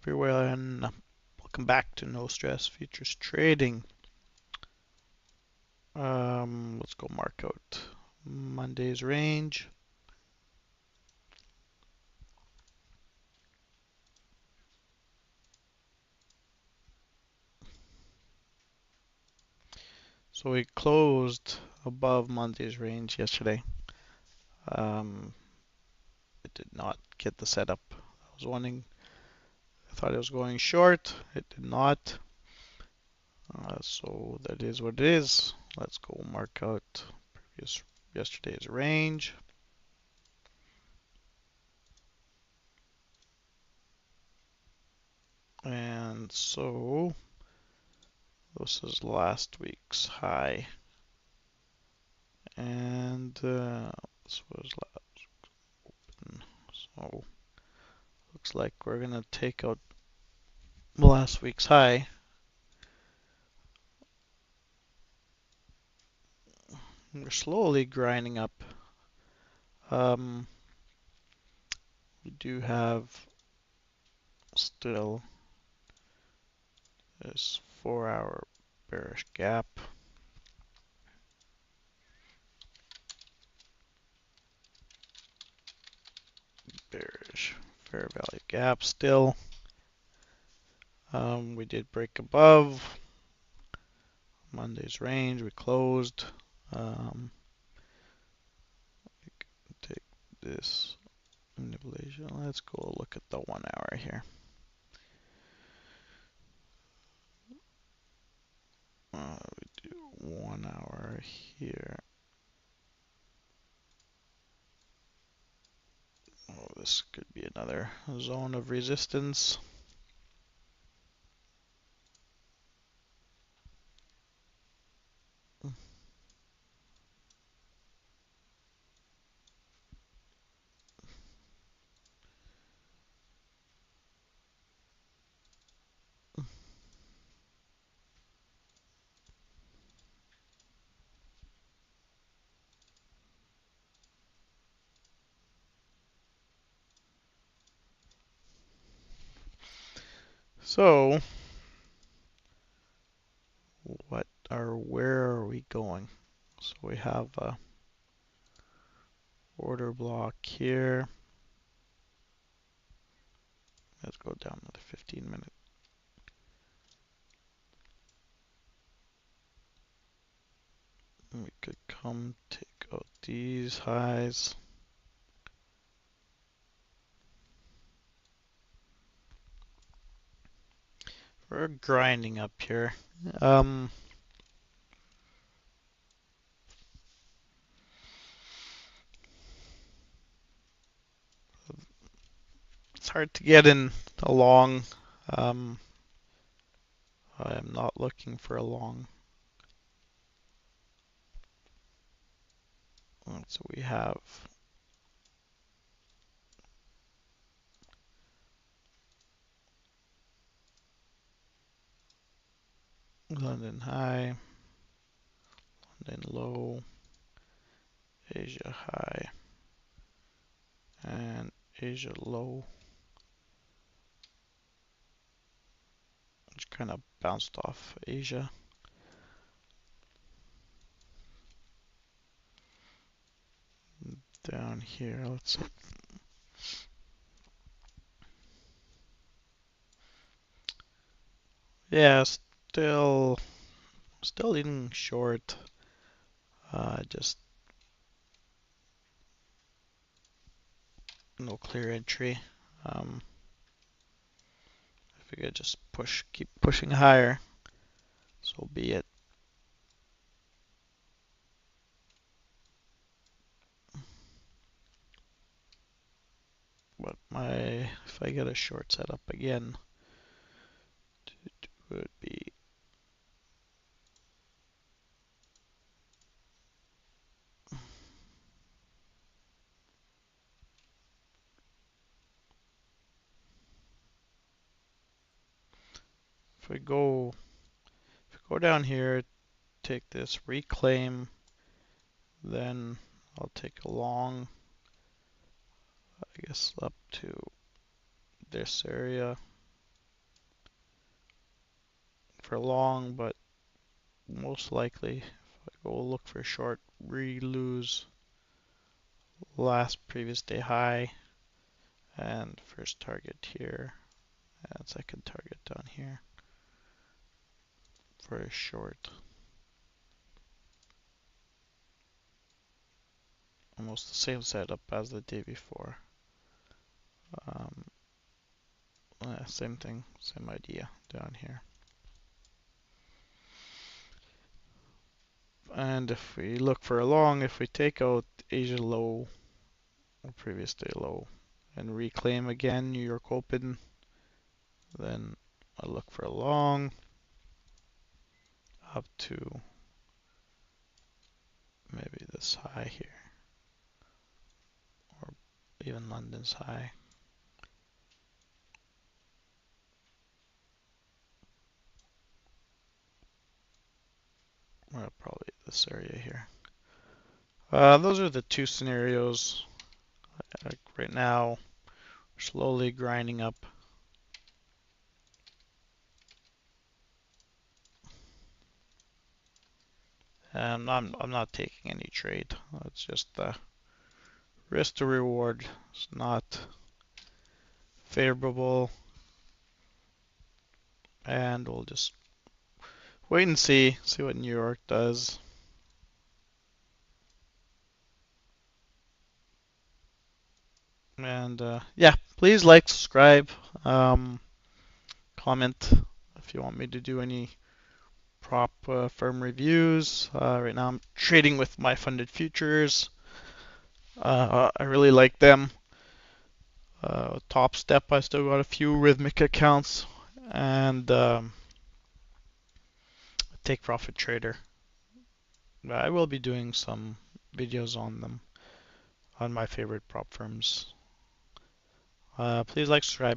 everyone. Welcome back to No Stress Futures Trading. Let's go mark out Monday's range. So we closed above Monday's range yesterday. It did not get the setup. I thought it was going short. It did not. So that is what it is. Let's go mark out yesterday's range. And so this is last week's high. And this was last open. So looks like we're gonna take out last week's high. We're slowly grinding up. We do have still this 4-hour bearish gap. Bearish fair value gap still. We did break above Monday's range. We closed. Take this manipulation. Let's go look at the 1 hour here. We do 1 hour here. Oh, this could be another zone of resistance. So, where are we going? So we have a order block here. Let's go down to the 15-minute. We could come take out these highs. We're grinding up here. It's hard to get in a long. I'm not looking for a long. So we have London high, London low, Asia high, and Asia low, which kind of bounced off Asia. Down here, let's see. Yeah, still eating short. Just no clear entry. If we could just keep pushing higher, so be it. But if I get a short setup again, it would be if we go down here, take this reclaim, then I'll take a long, I guess up to this area. for long, but most likely if I go look for short, we lose last previous day high and first target here and second target down here for a short. Almost the same setup as the day before. Same thing, same idea down here. And if we look for a long, if we take out Asia low or previous day low and reclaim again New York open, then I look for a long up to maybe this high here or even London's high. Well, probably this area here. Those are the two scenarios. Like right now, we're slowly grinding up. And I'm not taking any trade. It's just the risk to reward is not favorable. And we'll just wait and see what New York does. And yeah, please like, subscribe, comment if you want me to do any prop firm reviews. Right now I'm trading with my funded futures. I really like them. Top Step, I still got a few Rhythmic accounts, and Take Profit Trader. I will be doing some videos on them, on my favorite prop firms. Please like, subscribe.